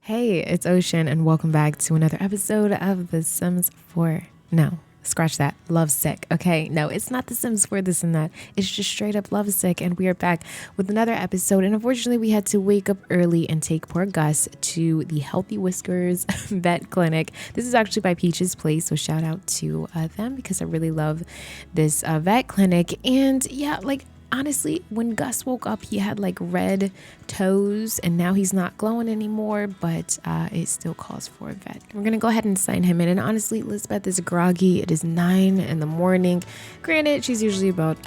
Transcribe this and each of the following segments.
Hey, it's Ocean, and welcome back to another episode of The Sims 4. No, scratch that. Lovesick. Okay, no, it's not The Sims 4 this and that. It's just straight up Lovesick, and we are back with another episode. And unfortunately, we had to wake up early and take poor Gus to the Healthy Whiskers vet clinic. This is actually by Peach's Place, so shout out to them because I really love this vet clinic. And yeah, honestly, when Gus woke up, he had like red toes and now he's not glowing anymore, but it still calls for a vet. We're going to go ahead and sign him in. And honestly, Elizabeth is groggy. It is 9 in the morning. Granted, she's usually about,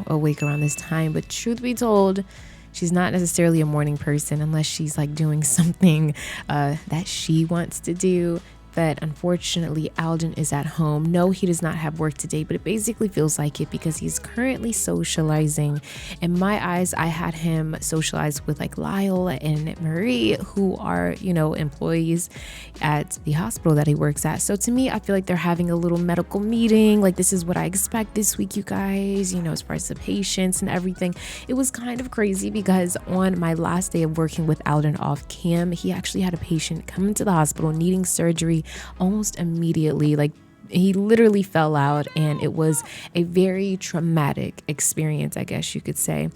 awake around this time. But truth be told, she's not necessarily a morning person unless she's like doing something that she wants to do. But unfortunately, Alden is at home. No, he does not have work today, but it basically feels like it because he's currently socializing. In my eyes, I had him socialize with like Lyle and Marie, who are, employees at the hospital that he works at. So to me, I feel like they're having a little medical meeting. Like, this is what I expect this week, you guys, as far as the patients and everything. It was kind of crazy because on my last day of working with Alden off cam, he actually had a patient come into the hospital needing surgery almost immediately. Like, he literally fell out, and it was a very traumatic experience, I guess you could say,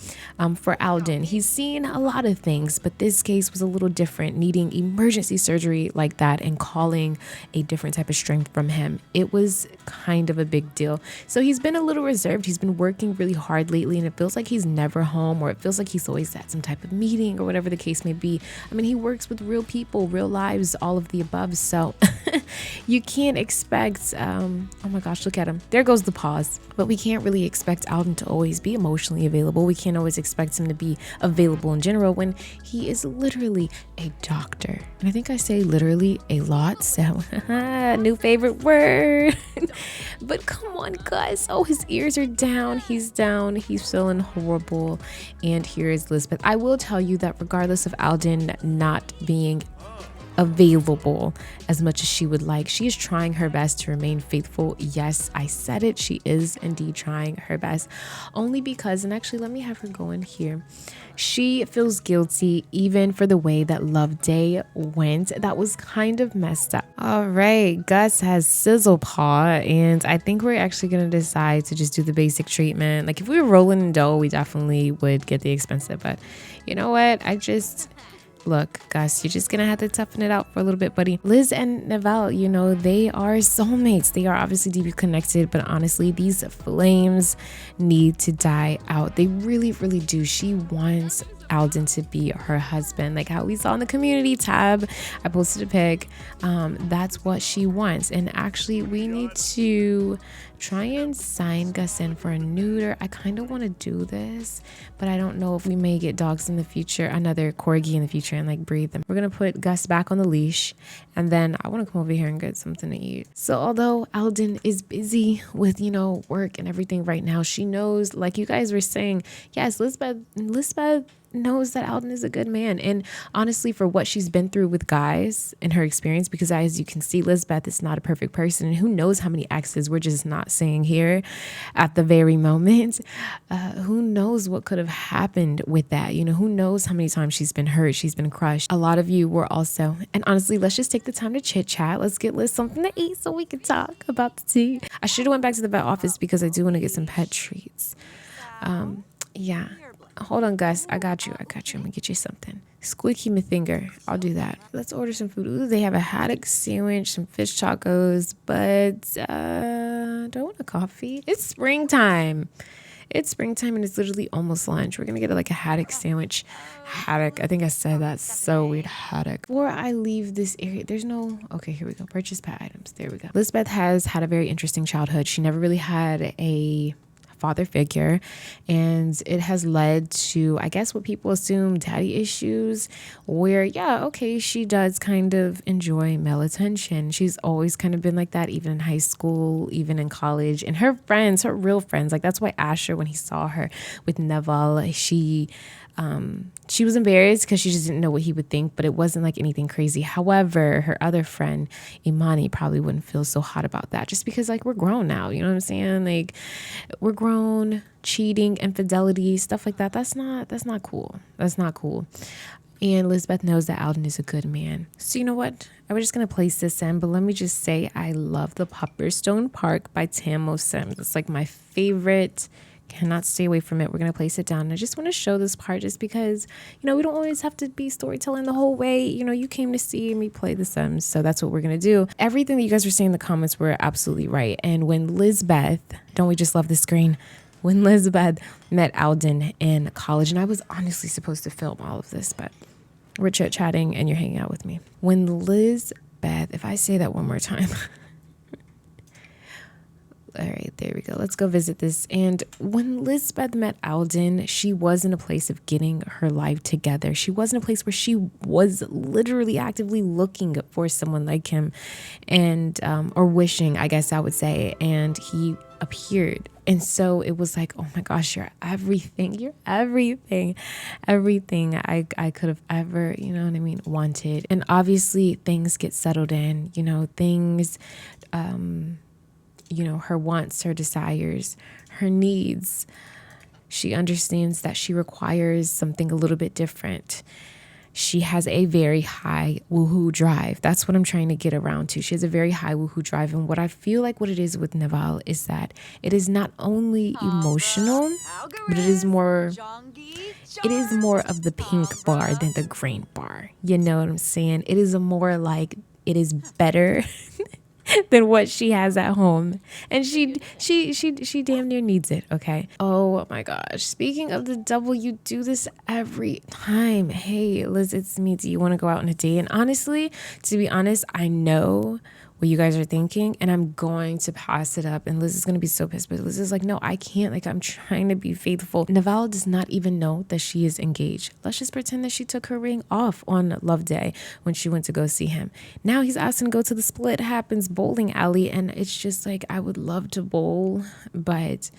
for Alden. He's seen a lot of things, but this case was a little different, needing emergency surgery like that and calling a different type of strength from him. It was kind of a big deal. So he's been a little reserved. He's been working really hard lately, and it feels like he's never home, or it feels like he's always at some type of meeting or whatever the case may be. I mean, he works with real people, real lives, all of the above. So you can't expect oh my gosh, look at him. There goes the pause. But we can't really expect Alden to always be emotionally available. We can't always expect him to be available in general when he is literally a doctor. And I think I say literally a lot, so new favorite word. But come on, guys. Oh, his ears are down. He's down. He's feeling horrible. And here is Lisbeth. I will tell you that regardless of Alden not being available as much as she would like, she is trying her best to remain faithful. Yes, I said it. She is indeed trying her best, only because, and actually let me have her go in here, she feels guilty even for the way that Love Day went. That was kind of messed up. All right, Gus has sizzle paw, and I think we're actually going to decide to just do the basic treatment. Like, if we were rolling in dough, we definitely would get the expensive, but you know what, look, Gus, you're just going to have to toughen it out for a little bit, buddy. Liz and Neville, they are soulmates. They are obviously deeply connected, but honestly, these flames need to die out. They really, really do. She wants Alden to be her husband, like how we saw in the community tab. I posted a pic. That's what she wants. And actually, we need to try and sign Gus in for a neuter. I kind of want to do this, but I don't know if we may get dogs in the future, another corgi in the future, and like breed them. We're going to put Gus back on the leash, and then I want to come over here and get something to eat. So although Alden is busy with, work and everything right now, she knows, like you guys were saying, yes, Lisbeth knows that Alden is a good man. And honestly, for what she's been through with guys in her experience, because as you can see, Lisbeth is not a perfect person, and who knows how many exes we're just not saying here at the very moment. Who knows what could have happened with that? Who knows how many times she's been hurt, she's been crushed. A lot of you were also, and honestly, let's just take the time to chit chat. Let's get Liz something to eat so we can talk about the tea. I should have went back to the vet office because I do want to get some pet treats. Yeah. Hold on, Gus. I got you. I'm gonna get you something. Squeaky my finger. I'll do that. Let's order some food. Ooh, they have a haddock sandwich, some fish tacos, but don't want a coffee. It's springtime. And it's literally almost lunch. We're gonna get like a haddock sandwich. Haddock. I think I said that so weird. Haddock. Before I leave this area, okay, here we go. Purchase pet items. There we go. Lisbeth has had a very interesting childhood. She never really had a father figure, and it has led to, I guess, what people assume daddy issues, where she does kind of enjoy male attention. She's always kind of been like that, even in high school, even in college, and her friends, her real friends, like that's why Asher, when he saw her with Neville, she was embarrassed because she just didn't know what he would think, but it wasn't like anything crazy. However, her other friend, Imani, probably wouldn't feel so hot about that just because like we're grown now, you know what I'm saying? Like, we're grown. Cheating, infidelity, stuff like that. That's not cool. That's not cool. And Lisbeth knows that Alden is a good man. So you know what? I was just going to place this in, but let me just say I love the Pupperstone Park by Tammo Sims. It's like my favorite. Cannot stay away from it. We're going to place it down. And I just want to show this part just because, you know, we don't always have to be storytelling the whole way. You know, you came to see me play The Sims, so that's what we're going to do. Everything that you guys were saying in the comments were absolutely right. And when Lisbeth, don't we just love the screen? When Lisbeth met Alden in college, and I was honestly supposed to film all of this, but we're chit-chatting and you're hanging out with me. When Lisbeth, if I say that one more time... All right, there we go. Let's go visit this. And when Lisbeth met Alden, she was in a place of getting her life together. She was in a place where she was literally actively looking for someone like him and, or wishing, I guess I would say. And he appeared. And so it was like, oh my gosh, you're everything. You're everything. Everything I could have ever, you know what I mean, wanted. And obviously things get settled in, you know, things, you know, her wants, her desires, her needs. She understands that she requires something a little bit different. She has a very high woohoo drive. That's what I'm trying to get around to. She has a very high woohoo drive. And what I feel like what it is with Naval is that it is not only emotional, but it is more of the pink bar than the green bar. You know what I'm saying? It is a more like, it is better than what she has at home, and she damn near needs it. Okay. Oh my gosh, speaking of the double, you do this every time. Hey Liz, it's me. Do you want to go out on a date? And honestly, to be honest, I know what you guys are thinking, and I'm going to pass it up, and Liz is going to be so pissed, but Liz is like, no, I can't. Like, I'm trying to be faithful. Naval does not even know that she is engaged. Let's just pretend that she took her ring off on Love Day when she went to go see him. Now he's asking to go to the Split Happens bowling alley, and it's just like, I would love to bowl, but,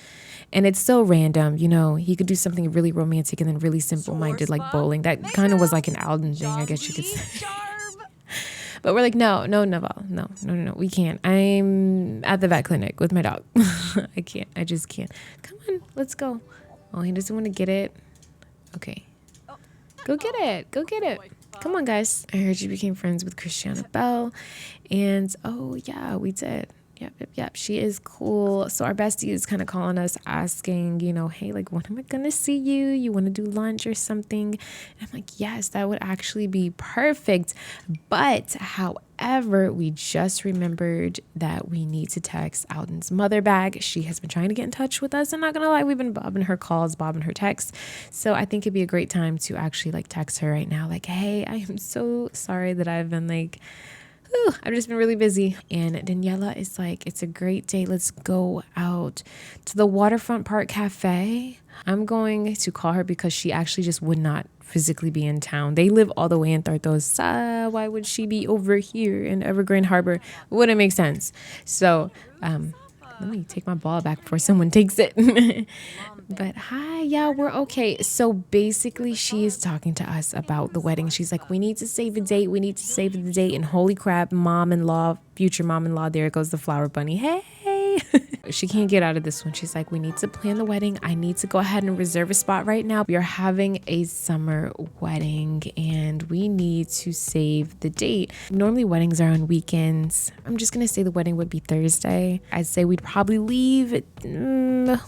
and it's so random, you know, he could do something really romantic and then really simple-minded like bowling. That kind of was like an Alden thing, I guess you could say. But we're like, no, Naval, no, we can't. I'm at the vet clinic with my dog. I can't. I just can't. Come on, let's go. Oh, he doesn't want to get it. Okay. Go get it. Go get it. Come on, guys. I heard you became friends with Christiana Bell. And, oh, yeah, we did. Yep. She is cool. So our bestie is kind of calling us asking, you know, hey, like, when am I going to see you? You want to do lunch or something? And I'm like, yes, that would actually be perfect. But however, we just remembered that we need to text Alden's mother back. She has been trying to get in touch with us. I'm not going to lie. We've been bobbing her calls, bobbing her texts. So I think it'd be a great time to actually like text her right now. Like, hey, I am so sorry that I've been like, I've just been really busy. And Daniela is like, it's a great day. Let's go out to the Waterfront Park Cafe. I'm going to call her because she actually just would not physically be in town. They live all the way in Tartos. Why would she be over here in Evergreen Harbor? Wouldn't make sense. So, let me take my ball back before someone takes it. But hi, yeah, we're okay. So basically she is talking to us about the wedding. She's like, we need to save a date. We need to save the date. And holy crap, mom-in-law, future mom-in-law, there goes the flower bunny. Hey. She can't get out of this one. She's like, we need to plan the wedding. I need to go ahead and reserve a spot right now. We are having a summer wedding and we need to save the date. Normally weddings are on weekends. I'm just going to say the wedding would be Thursday. I'd say we'd probably leave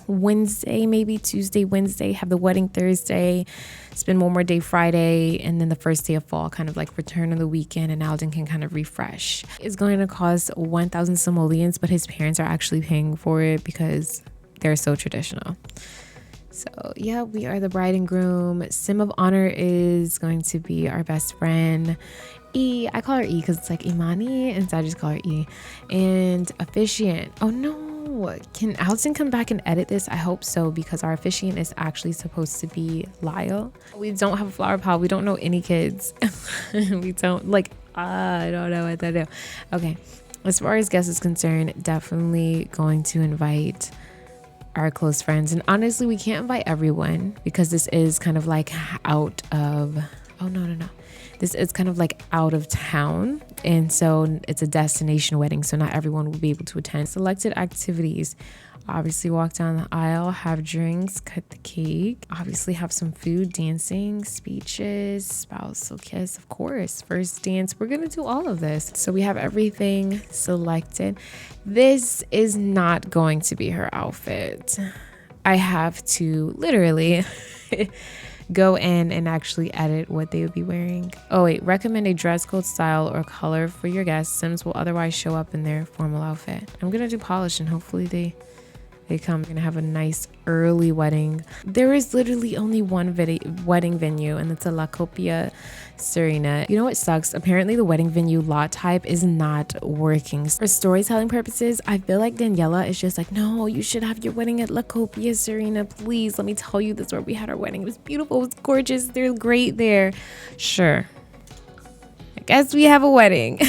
Wednesday, maybe Tuesday, Wednesday, have the wedding Thursday, spend one more day Friday, and then the first day of fall, kind of like return on the weekend, and Alden can kind of refresh. It's going to cost 1,000 simoleons, but his parents are actually paying for it because they're so traditional. So yeah, we are the bride and groom. Sim of Honor is going to be our best friend. E, I call her E because it's like Imani, and so I just call her E. And officiant. Oh no, can Alden come back and edit this? I hope so, because our officiant is actually supposed to be Lyle. We don't have a flower pot. We don't know any kids. We don't like, I don't know what to do. Okay, as far as guests is concerned, definitely going to invite our close friends. And honestly, we can't invite everyone because this is kind of like out of, oh no. This is kind of like out of town. And so it's a destination wedding. So not everyone will be able to attend. Selected activities Obviously walk down the aisle, have drinks, cut the cake, obviously have some food, dancing, speeches, spousal kiss, of course, first dance. We're gonna do all of this. So we have everything selected. This is not going to be her outfit. I have to literally go in and actually edit what they would be wearing. Oh wait, recommend a dress code, style, or color for your guests. Sims will otherwise show up in their formal outfit. I'm gonna do polish and hopefully they come. We're gonna have a nice early wedding. There is literally only one wedding venue, and it's a La Copia Serena. You know what sucks? Apparently the wedding venue lot type is not working. For storytelling purposes, I feel like Daniela is just like, no, you should have your wedding at La Copia Serena. Please, let me tell you, this is where we had our wedding. It was beautiful, it was gorgeous, they're great there. Sure. I guess we have a wedding.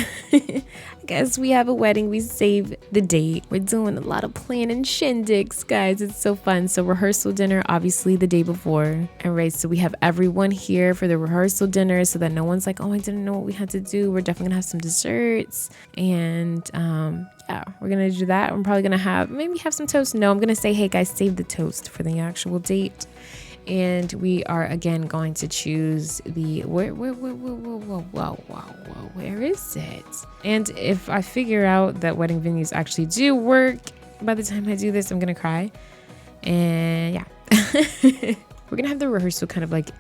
Guess we have a wedding. We save the date. We're doing a lot of planning shindigs, guys. It's so fun. So rehearsal dinner, obviously the day before. All right, so we have everyone here for the rehearsal dinner so that no one's like, oh, I didn't know what we had to do. We're definitely gonna have some desserts. And yeah, we're gonna do that. I'm probably gonna maybe have some toast. No, I'm gonna say, hey guys, save the toast for the actual date. And we are again going to choose the where is it? And if I figure out that wedding venues actually do work by the time I do this, I'm gonna cry. And yeah. We're gonna have the rehearsal kind of like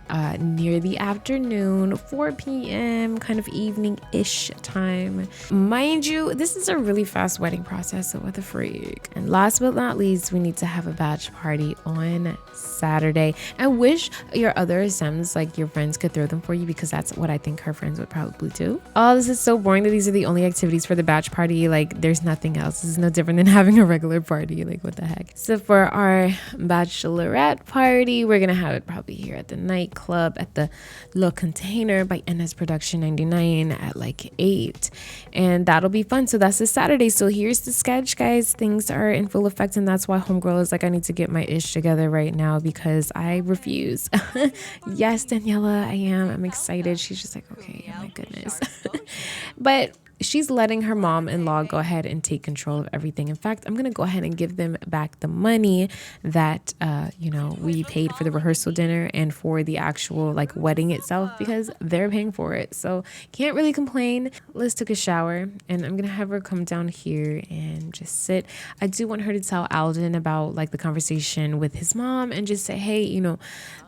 near the afternoon, 4 p.m. kind of evening-ish time. Mind you, this is a really fast wedding process, so what the freak. And last but not least, we need to have a batch party on Saturday. I wish your other Sims, like your friends, could throw them for you because that's what I think her friends would probably do. Oh, this is so boring that these are the only activities for the batch party. Like there's nothing else. This is no different than having a regular party. Like what the heck? So for our bachelorette party, we're gonna have it probably here at the nightclub at the Le Container by NS Production 99 at like 8, and that'll be fun. So that's the Saturday. So here's the sketch, guys. Things are in full effect, and that's why homegirl is like, I need to get my ish together right now because I refuse. Yes, Daniela, I am. I'm excited. She's just like, okay, oh my goodness. But she's letting her mom-in-law go ahead and take control of everything. In fact, I'm going to go ahead and give them back the money that, we paid for the rehearsal dinner and for the actual like wedding itself because they're paying for it. So can't really complain. Liz took a shower and I'm going to have her come down here and just sit. I do want her to tell Alden about like the conversation with his mom and just say, hey,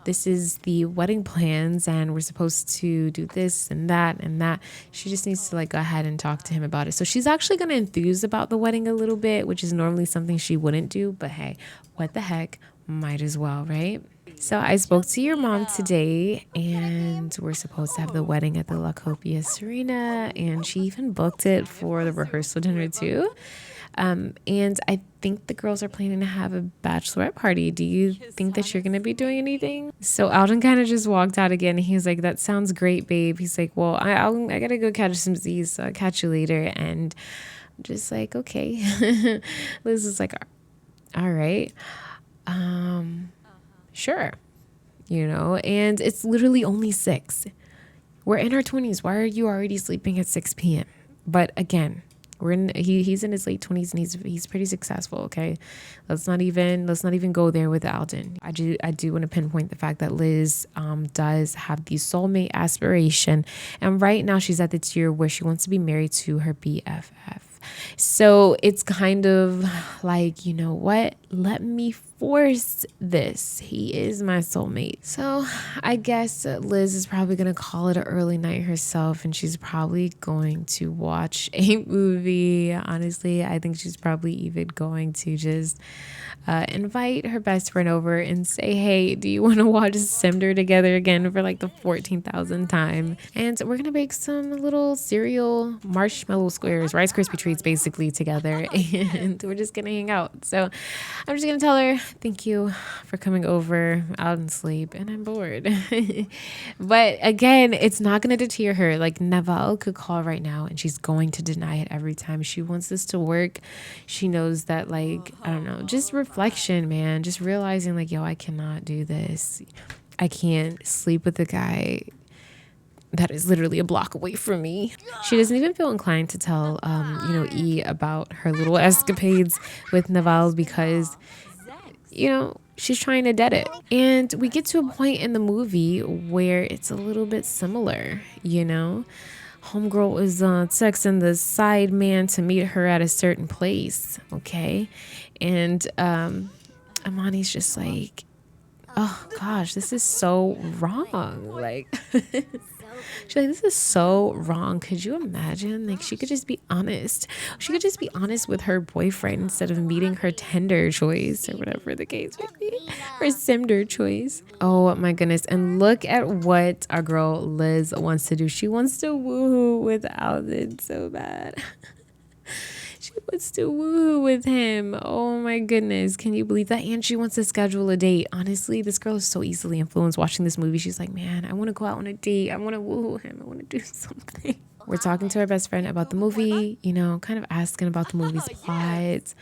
this is the wedding plans and we're supposed to do this and that and that. She just needs to like go ahead and talk to him about it. So she's actually going to enthuse about the wedding a little bit, which is normally something she wouldn't do, but hey, what the heck, might as well, right? So I spoke to your mom today and we're supposed to have the wedding at the La Copia Serena, and she even booked it for the rehearsal dinner too. And I think the girls are planning to have a bachelorette party. Do you think that you're going to be doing anything? So Alden kind of just walked out again. And he's like, that sounds great, babe. He's like, well, I got to go catch some Z's. So I'll catch you later. And I'm just like, okay. Liz is like, all right. Sure. And it's literally only 6. We're in our 20s. Why are you already sleeping at 6 p.m.? But again, he's in his late 20s and he's pretty successful. Okay, let's not even go there with Alden. I do want to pinpoint the fact that Liz does have the soulmate aspiration, and right now she's at the tier where she wants to be married to her BFF. So it's kind of like, you know what? Let me force this. He is my soulmate. So I guess Liz is probably going to call it an early night herself, and she's probably going to watch a movie. Honestly, I think she's probably even going to just invite her best friend over and say, hey, do you want to watch Cinder together again for like the 14,000th time? And we're going to bake some little cereal marshmallow squares, Rice Krispie treats basically together, and we're just going to hang out. So I'm just going to tell her, thank you for coming over. Out and sleep and I'm bored. But again, it's not going to deter her. Like Naval could call right now and she's going to deny it every time. She wants this to work. She knows that, like, I don't know, just reflection, man, just realizing like, yo, I cannot do this. I can't sleep with a guy that is literally a block away from me. She doesn't even feel inclined to tell, E about her little escapades with Naval because, she's trying to dead it. And we get to a point in the movie where it's a little bit similar, Homegirl was texting the side man to meet her at a certain place, okay? And Amani's just like, oh gosh, this is so wrong. Like, she's like, this is so wrong. Could you imagine? Like, she could just be honest. She could just be honest with her boyfriend instead of meeting her Tinder choice or whatever the case may be, her Cinder choice. Oh my goodness. And look at what our girl Liz wants to do. She wants to woohoo with Alden so bad. She wants to woo with him. Oh my goodness. Can you believe that? And she wants to schedule a date. Honestly, this girl is so easily influenced watching this movie. She's like, man, I want to go out on a date. I want to woo him. I want to do something. We're talking to our best friend about the movie, kind of asking about the movie's plot.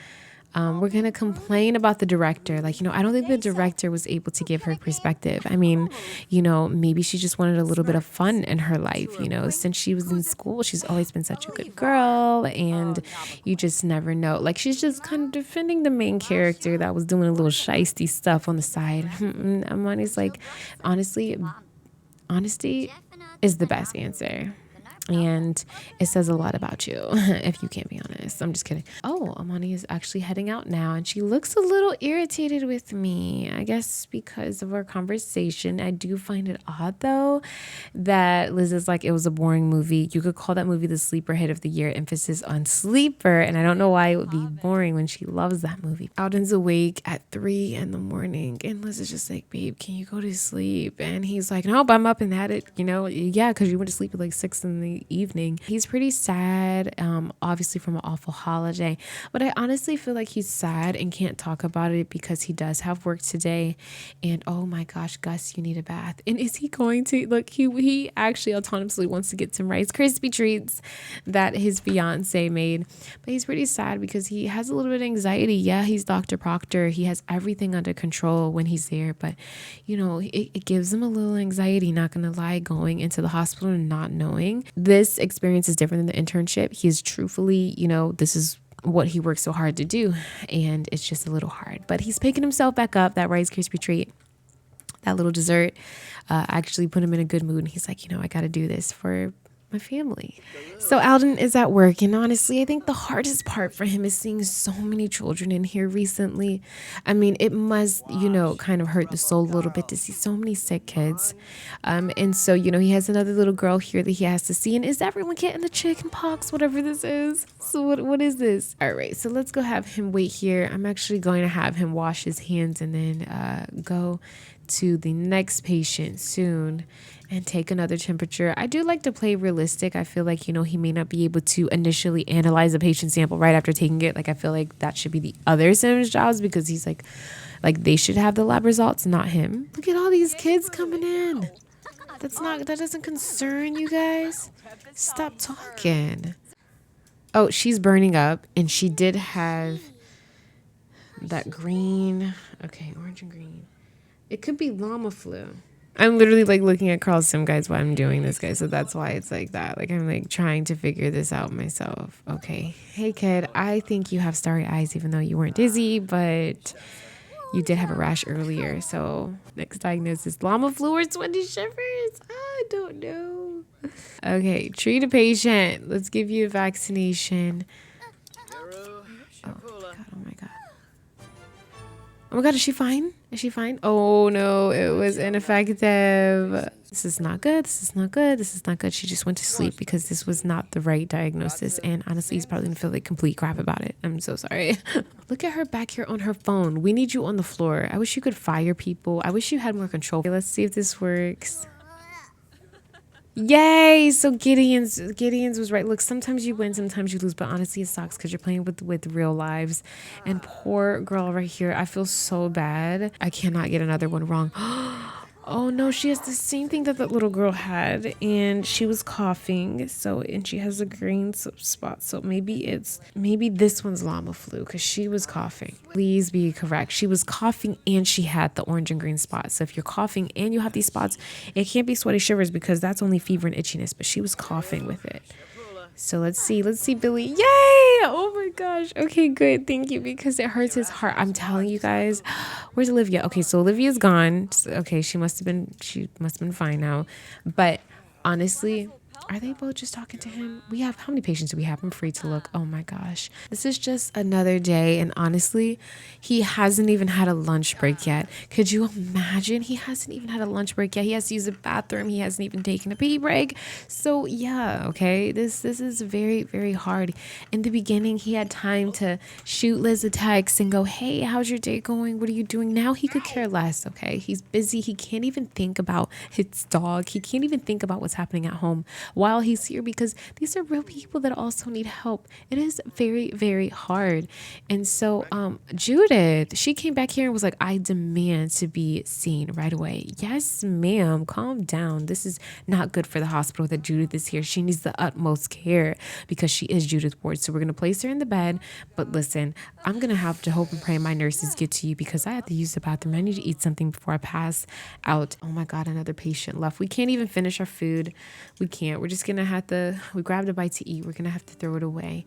We're going to complain about the director. Like, I don't think the director was able to give her perspective. I mean, maybe she just wanted a little bit of fun in her life. Since she was in school, she's always been such a good girl, and you just never know. Like, she's just kind of defending the main character that was doing a little shisty stuff on the side. Amani's like, honestly, honesty is the best answer. And it says a lot about you, if you can't be honest. I'm just kidding. Oh, Amani is actually heading out now, and she looks a little irritated with me. I guess because of our conversation. I do find it odd, though, that Liz is like, it was a boring movie. You could call that movie the sleeper hit of the year, emphasis on sleeper. And I don't know why it would be boring when she loves that movie. Alden's awake at 3 a.m, and Liz is just like, babe, can you go to sleep? And he's like, nope, I'm up and at it. Yeah, because you went to sleep at like 6 in the evening. He's pretty sad, obviously from an awful holiday, but I honestly feel like he's sad and can't talk about it because he does have work today. And oh my gosh, Gus, you need a bath. And is he going to look? He actually autonomously wants to get some Rice Krispie treats that his fiance made, but he's pretty sad because he has a little bit of anxiety. Yeah, he's Dr. Proctor. He has everything under control when he's there, but it gives him a little anxiety, not gonna lie, going into the hospital and not knowing. This experience is different than the internship. He's truthfully, this is what he works so hard to do, and it's just a little hard. But he's picking himself back up. That Rice Krispie treat, that little dessert, actually put him in a good mood. And he's like, I got to do this for my family. So Alden is at work, and honestly, I think the hardest part for him is seeing so many children in here recently. I mean, it must, kind of hurt the soul a little bit to see so many sick kids. And so, he has another little girl here that he has to see. And is everyone getting the chicken pox, whatever this is? So what is this? All right, so let's go have him wait here. I'm actually going to have him wash his hands and then go to the next patient soon and take another temperature. I do like to play realistic. I feel like, he may not be able to initially analyze a patient sample right after taking it. Like, I feel like that should be the other Sims jobs because he's like they should have the lab results, not him. Look at all these kids coming in. That doesn't concern you guys. Stop talking. Oh, she's burning up, and she did have that green. Okay, orange and green. It could be llama flu. I'm literally looking at Carl's sim guides while I'm doing this, guys. So that's why it's like that. I'm trying to figure this out myself. Okay. Hey, kid, I think you have starry eyes, even though you weren't dizzy, but you did have a rash earlier. So next diagnosis, llama flu or sweaty shivers. I don't know. Okay. Treat a patient. Let's give you a vaccination. Oh my God. Oh my God, is she fine? Is she fine? Oh no, it was ineffective. This is not good. This is not good. This is not good. She just went to sleep because this was not the right diagnosis. And honestly, he's probably gonna feel like complete crap about it. I'm so sorry. Look at her back here on her phone. We need you on the floor. I wish you could fire people. I wish you had more control. Okay, let's see if this works. Yay! So Gideon's was right. Look, sometimes you win, sometimes you lose, but honestly, it sucks because you're playing with real lives. And poor girl right here, I feel so bad. I cannot get another one wrong. Oh no, she has the same thing that little girl had, and she was coughing. So, and she has a green spot. So maybe this one's llama flu because she was coughing. Please be correct. She was coughing and she had the orange and green spots. So if you're coughing and you have these spots, it can't be sweaty shivers because that's only fever and itchiness. But she was coughing with it. So let's see, Billy. Yay! Oh my gosh. Okay, good. Thank you, because it hurts his heart. I'm telling you guys. Where's Olivia? Okay, so Olivia's gone. Okay, she must have been fine now. But honestly, are they both just talking to him? We have, how many patients do we have? I'm free to look. Oh my gosh. This is just another day. And honestly, he hasn't even had a lunch break yet. Could you imagine? He hasn't even had a lunch break yet. He has to use the bathroom. He hasn't even taken a pee break. So yeah, okay. This is very, very hard. In the beginning, he had time to shoot Liz a text and go, hey, how's your day going? What are you doing? Now he could care less, okay? He's busy. He can't even think about his dog. He can't even think about what's happening at home while he's here, because these are real people that also need help. It is very, very hard. And so Judith, she came back here and was like, I demand to be seen right away. Yes, ma'am. Calm down. This is not good for the hospital that Judith is here. She needs the utmost care because she is Judith Ward. So we're going to place her in the bed. But listen, I'm going to have to hope and pray my nurses get to you because I have to use the bathroom. I need to eat something before I pass out. Oh my God, another patient left. We can't even finish our food. We can't. We're just going to have to, we grabbed a bite to eat. We're going to have to throw it away.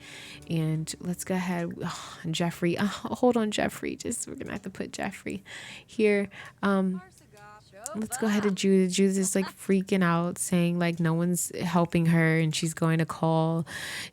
And let's go ahead. Oh, Jeffrey, hold on, Jeffrey. We're going to have to put Jeffrey here. Let's go ahead to Judith. Judith is like freaking out, saying like no one's helping her and she's going to call,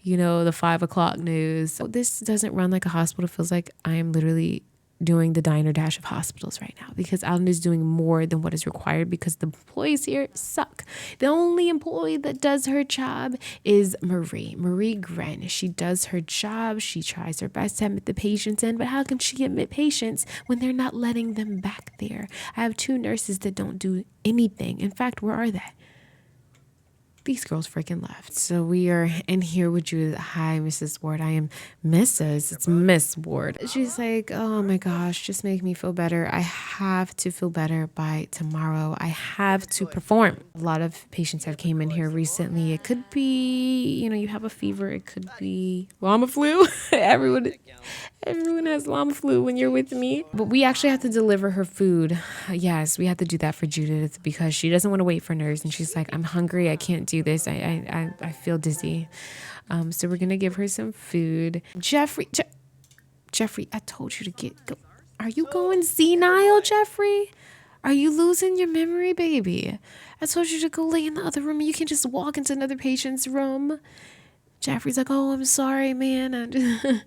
the 5 o'clock news. So this doesn't run like a hospital. It feels like I am literally doing the diner dash of hospitals right now because Alden is doing more than what is required because the employees here suck. The only employee that does her job is Marie Gren. She does her job. She tries her best to admit the patients in, but how can she admit patients when they're not letting them back there? I have 2 nurses that don't do anything. In fact, where are they? These girls freaking left. So we are in here with Judith. Hi, Mrs. Ward. I am Mrs. It's Miss Ward. She's like, oh my gosh, just make me feel better. I have to feel better by tomorrow. I have to perform. A lot of patients have came in here recently. It could be, you have a fever. It could be llama flu. Everyone has llama flu when you're with me. But we actually have to deliver her food. Yes, we have to do that for Judith because she doesn't want to wait for nurse. And she's like, I'm hungry. I can't do this. I feel dizzy. So we're going to give her some food. Jeffrey, I told you to go. Are you going senile, Jeffrey? Are you losing your memory, baby? I told you to go lay in the other room. You can just walk into another patient's room. Jeffrey's like, oh, I'm sorry, man.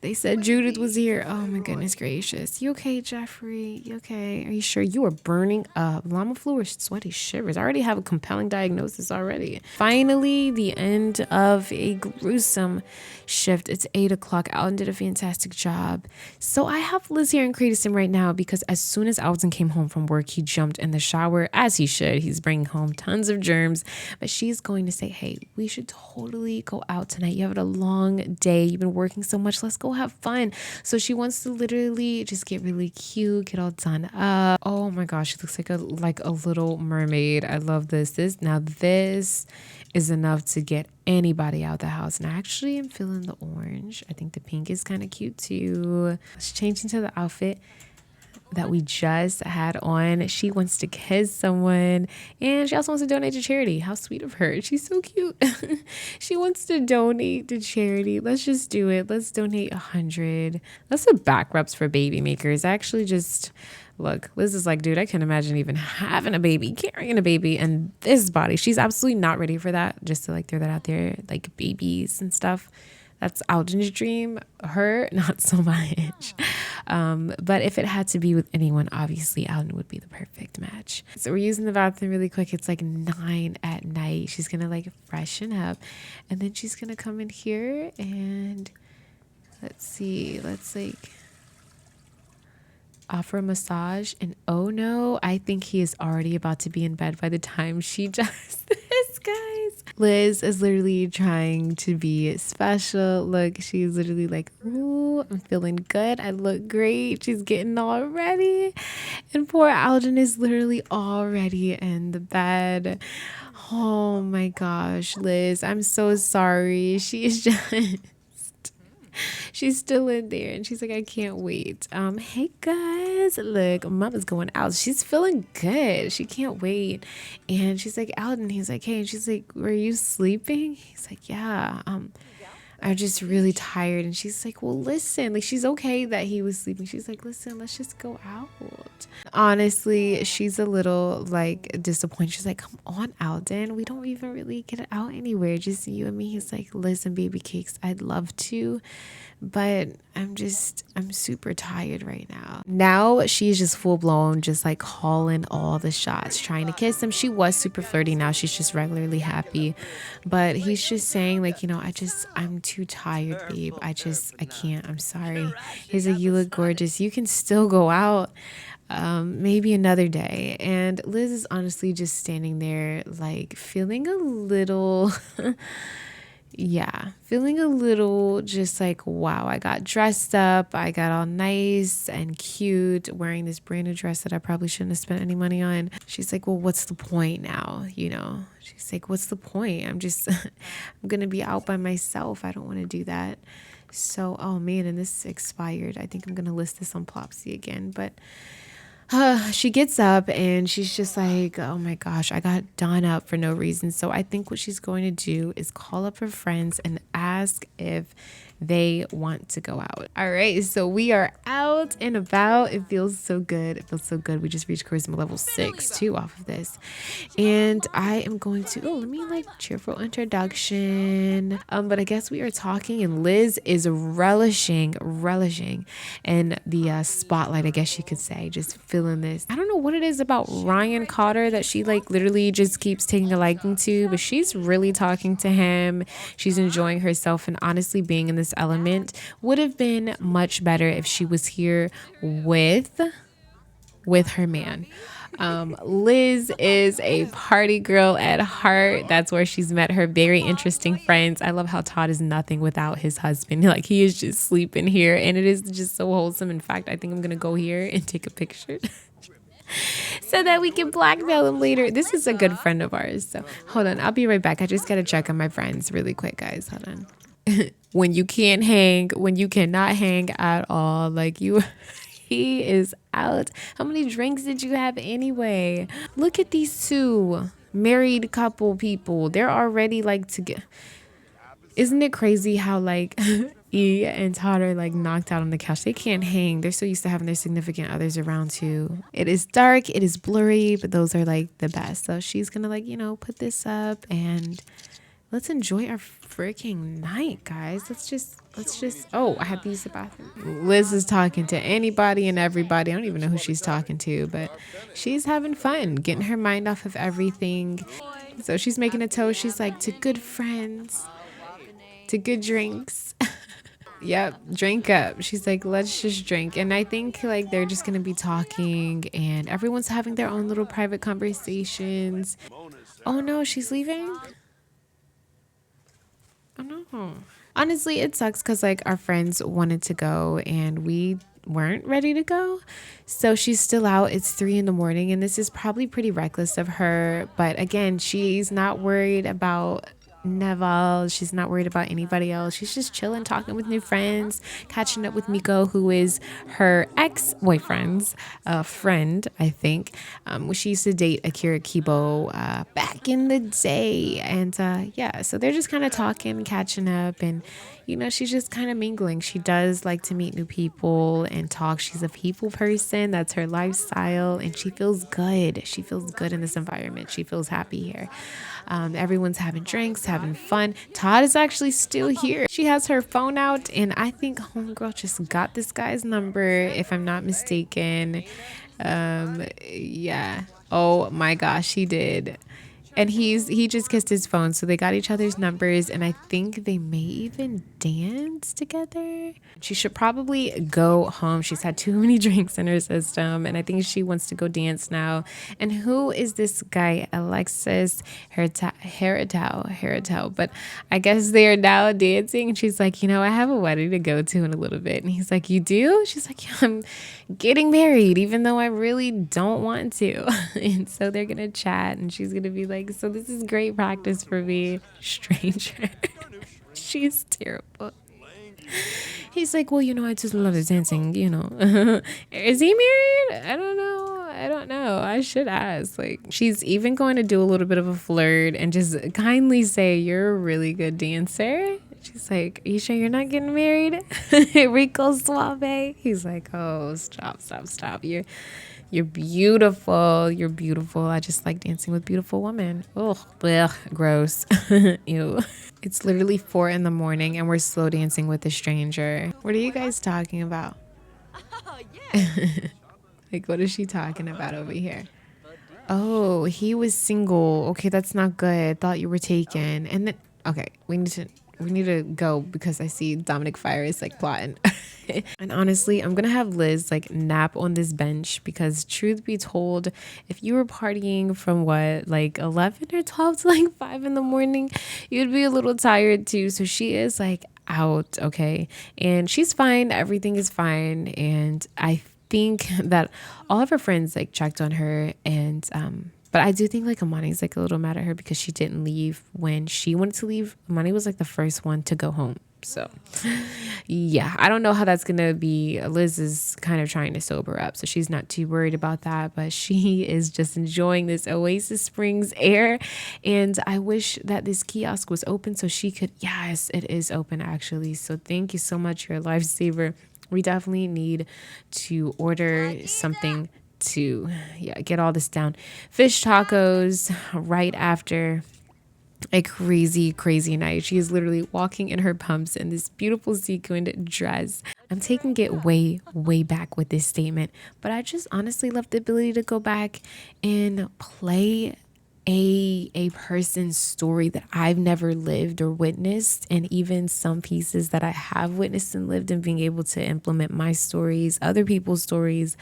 They said Judith was here. Oh, my goodness gracious. You okay, Jeffrey? You okay? Are you sure? You are burning up. Llama flu or sweaty shivers. I already have a compelling diagnosis already. Finally, the end of a gruesome shift. It's 8 o'clock. Alden did a fantastic job. So I have Liz here in Crediston right now because as soon as Alden came home from work, he jumped in the shower, as he should. He's bringing home tons of germs. But she's going to say, hey, we should totally go out tonight. You have a long day. You've been working so much. Let's go have fun. So she wants to literally just get really cute, get all done up. Oh my gosh, she looks like a little mermaid. I love this. This is enough to get anybody out the house. And I actually am feeling the orange. I think the pink is kind of cute too. Let's change into the outfit that we just had on. She wants to kiss someone and she also wants to donate to charity. How sweet of her. She's so cute. She wants to donate to charity. Let's just do it. Let's donate 100. Let's do back rubs for baby makers. I actually just look, Liz is like, dude, I can't imagine even having a baby, carrying a baby in this body. She's absolutely not ready for that. Just to like throw that out there, like babies and stuff. That's Alden's dream. Her, not so much. But if it had to be with anyone, obviously Alden would be the perfect match. So we're using the bathroom really quick. It's like 9 at night. She's going to like freshen up. And then she's going to come in here and let's like offer a massage. And oh no, I think he is already about to be in bed by the time she does this. guys. Liz is literally trying to be special. Look, she's literally like, ooh, I'm feeling good. I look great. She's getting all ready. And poor Alden is literally already in the bed. Oh my gosh, Liz, I'm so sorry. She is just she's still in there and she's like, I can't wait. Hey guys, look, mama's going out. She's feeling good. She can't wait. And she's like, Alden, he's like, hey, and she's like, were you sleeping? He's like, yeah. I'm just really tired. And she's like, well, listen, like, she's okay that he was sleeping. She's like, listen, let's just go out. Honestly, she's a little like disappointed. She's like, come on, Alden, we don't even really get out anywhere, just you and me. He's like, listen, baby cakes, I'd love to, but I'm super tired right now. Now she's just full blown, just like calling all the shots, trying to kiss him. She was super flirty. Now she's just regularly happy, but he's just saying like, I'm too tired, babe. I can't. I'm sorry. He's like, you look gorgeous. You can still go out. Maybe another day. And Liz is honestly just standing there like feeling a little feeling a little just like, wow, I got dressed up, I got all nice and cute, wearing this brand new dress that I probably shouldn't have spent any money on. She's like, well, what's the point now? She's like, what's the point? I'm gonna be out by myself. I don't want to do that. So, oh man, and this expired. I think I'm gonna list this on Plopsy again, but she gets up and she's just like, oh my gosh, I got done up for no reason. So I think what she's going to do is call up her friends and ask if they want to go out. All right, so we are out and about. It feels so good. It feels so good. We just reached charisma level 6 too off of this. And I am going to, let me like cheerful introduction. But I guess we are talking and Liz is relishing in the spotlight, I guess you could say, just feeling this. I don't know what it is about Ryan Cotter that she like literally just keeps taking a liking to, but she's really talking to him. She's enjoying herself, and honestly being in this element would have been much better if she was here with her man. Liz is a party girl at heart. That's where she's met her very interesting friends. I love how Todd is nothing without his husband. Like, he is just sleeping here, and it is just so wholesome. In fact, I think I'm gonna go here and take a picture so that we can blackmail him later. This is a good friend of ours. So hold on, I'll be right back. I just gotta check on my friends really quick, guys. Hold on. When you can't hang, when you cannot hang at all, like you. He is out. How many drinks did you have anyway? Look at these two married couple people. They're already like together. Isn't it crazy how like E and Todd are like knocked out on the couch? They can't hang. They're so used to having their significant others around too. It is dark, it is blurry, but those are like the best. So she's gonna like, put this up and let's enjoy our freaking night, guys. Let's just, oh, I have to use the bathroom. Liz is talking to anybody and everybody. I don't even know who she's talking to, but she's having fun, getting her mind off of everything. So she's making a toast. She's like, to good friends, to good drinks. Yep, drink up. She's like, let's just drink. And I think like they're just going to be talking and everyone's having their own little private conversations. Oh no, she's leaving? Oh no. Honestly, it sucks because like our friends wanted to go and we weren't ready to go. So she's still out. It's 3 a.m. and this is probably pretty reckless of her. But again, she's not worried about Neville. She's not worried about anybody else. She's just chilling, talking with new friends, catching up with Miko, who is her ex-boyfriend's friend, I think. She used to date Akira Kibo back in the day. And so they're just kind of talking, catching up, and she's just kind of mingling. She does like to meet new people and talk. She's a people person. That's her lifestyle, and she feels good. She feels good in this environment. She feels happy here. Everyone's having drinks, having fun. Todd is actually still here. She has her phone out, and I think homegirl just got this guy's number, if I'm not mistaken. Yeah. Oh my gosh, he did. And he just kissed his phone, so they got each other's numbers, and I think they may even dance together. She should probably go home. She's had too many drinks in her system, and I think she wants to go dance now. And who is this guy? Alexis Heritau. But I guess they are now dancing, and she's like, I have a wedding to go to in a little bit. And he's like, you do? She's like, yeah, I'm getting married, even though I really don't want to. And so they're gonna chat, and she's gonna be like, so this is great practice for me, stranger. She's terrible. He's like, well, I just love the dancing, Is he married? I don't know. I should ask. Like, she's even going to do a little bit of a flirt and just kindly say, you're a really good dancer. She's like, are you sure you're not getting married? Rico Suave. He's like, oh, stop. You're beautiful. You're beautiful. I just like dancing with beautiful women. Oh, gross. Ew. It's literally 4 a.m. and we're slow dancing with a stranger. What are you guys talking about? Like, what is she talking about over here? Oh, he was single. Okay, that's not good. Thought you were taken. And then, okay, we need to go because I see Dominic Fire is like plotting. And honestly, I'm gonna have Liz like nap on this bench because truth be told, if you were partying from like 11 or 12 to like 5 a.m, you'd be a little tired too. So she is like out, okay, and she's fine. Everything is fine, and I think that all of her friends like checked on her, and but I do think like Amani's like a little mad at her because she didn't leave when she wanted to leave. Amani was like the first one to go home. So yeah, I don't know how that's gonna be. Liz is kind of trying to sober up, so she's not too worried about that, but she is just enjoying this Oasis Springs air. And I wish that this kiosk was open so she could, yes, it is open actually. So thank you so much, you're a lifesaver. We definitely need to order something to get all this down. Fish tacos right after a crazy night. She is literally walking in her pumps in this beautiful sequined dress. I'm taking it way back with this statement, but I just honestly love the ability to go back and play a person's story that I've never lived or witnessed, and even some pieces that I have witnessed and lived, and being able to implement my stories, other people's stories,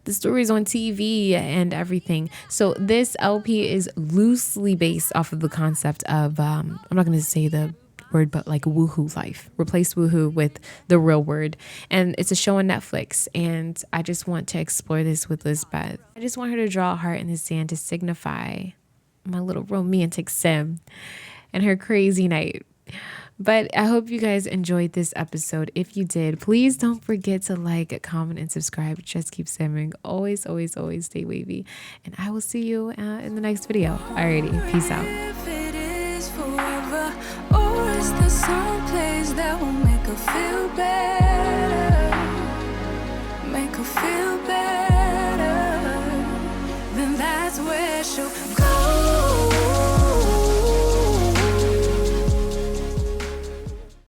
the stories on TV and everything. So this LP is loosely based off of the concept of, I'm not going to say the word, but like woohoo life. Replace woohoo with the real word. And it's a show on Netflix. And I just want to explore this with Lisbeth. I just want her to draw a heart in the sand to signify my little romantic sim and her crazy night. But I hope you guys enjoyed this episode. If you did, please don't forget to like, comment, and subscribe. Just keep simmering. Always stay wavy. And I will see you in the next video. Alrighty, peace out. If it is forever, or is there some place that will make her feel better? Make her feel better. Then that's where she'll go.